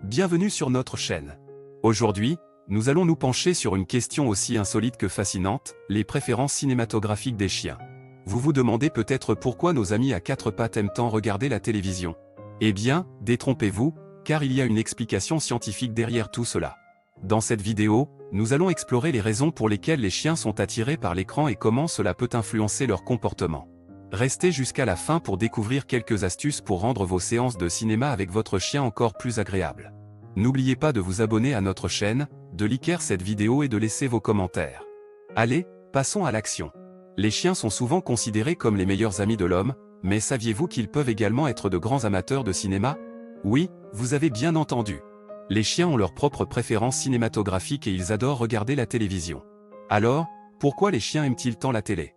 Bienvenue sur notre chaîne. Aujourd'hui, nous allons nous pencher sur une question aussi insolite que fascinante, les préférences cinématographiques des chiens. Vous vous demandez peut-être pourquoi nos amis à quatre pattes aiment tant regarder la télévision. Eh bien, détrompez-vous, car il y a une explication scientifique derrière tout cela. Dans cette vidéo, nous allons explorer les raisons pour lesquelles les chiens sont attirés par l'écran et comment cela peut influencer leur comportement. Restez jusqu'à la fin pour découvrir quelques astuces pour rendre vos séances de cinéma avec votre chien encore plus agréables. N'oubliez pas de vous abonner à notre chaîne, de liker cette vidéo et de laisser vos commentaires. Allez, passons à l'action. Les chiens sont souvent considérés comme les meilleurs amis de l'homme, mais saviez-vous qu'ils peuvent également être de grands amateurs de cinéma? Oui, vous avez bien entendu. Les chiens ont leurs propres préférences cinématographiques et ils adorent regarder la télévision. Alors, pourquoi les chiens aiment-ils tant la télé?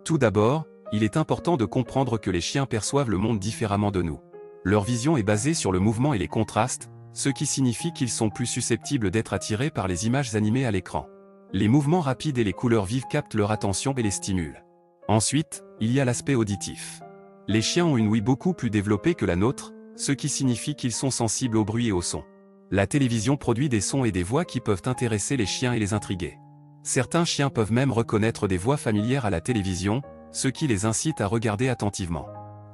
Tout d'abord, il est important de comprendre que les chiens perçoivent le monde différemment de nous. Leur vision est basée sur le mouvement et les contrastes, ce qui signifie qu'ils sont plus susceptibles d'être attirés par les images animées à l'écran. Les mouvements rapides et les couleurs vives captent leur attention et les stimulent. Ensuite, il y a l'aspect auditif. Les chiens ont une ouïe beaucoup plus développée que la nôtre, ce qui signifie qu'ils sont sensibles au bruit et au son. La télévision produit des sons et des voix qui peuvent intéresser les chiens et les intriguer. Certains chiens peuvent même reconnaître des voix familières à la télévision, ce qui les incite à regarder attentivement.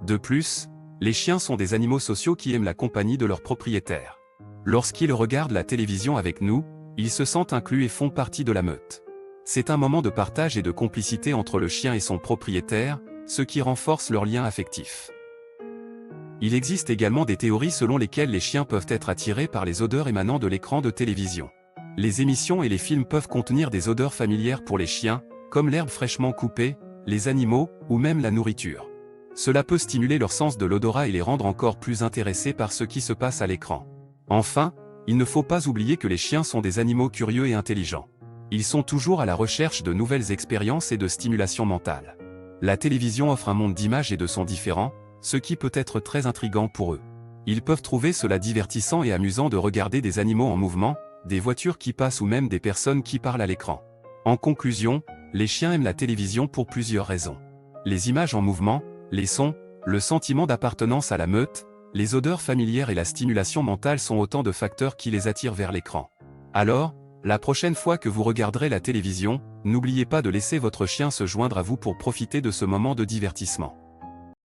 De plus, les chiens sont des animaux sociaux qui aiment la compagnie de leurs propriétaires. Lorsqu'ils regardent la télévision avec nous, ils se sentent inclus et font partie de la meute. C'est un moment de partage et de complicité entre le chien et son propriétaire, ce qui renforce leur lien affectif. Il existe également des théories selon lesquelles les chiens peuvent être attirés par les odeurs émanant de l'écran de télévision. Les émissions et les films peuvent contenir des odeurs familières pour les chiens, comme l'herbe fraîchement coupée, les animaux, ou même la nourriture. Cela peut stimuler leur sens de l'odorat et les rendre encore plus intéressés par ce qui se passe à l'écran. Enfin, il ne faut pas oublier que les chiens sont des animaux curieux et intelligents. Ils sont toujours à la recherche de nouvelles expériences et de stimulation mentale. La télévision offre un monde d'images et de sons différents, ce qui peut être très intriguant pour eux. Ils peuvent trouver cela divertissant et amusant de regarder des animaux en mouvement, des voitures qui passent ou même des personnes qui parlent à l'écran. En conclusion, les chiens aiment la télévision pour plusieurs raisons. Les images en mouvement, les sons, le sentiment d'appartenance à la meute, les odeurs familières et la stimulation mentale sont autant de facteurs qui les attirent vers l'écran. Alors, la prochaine fois que vous regarderez la télévision, n'oubliez pas de laisser votre chien se joindre à vous pour profiter de ce moment de divertissement.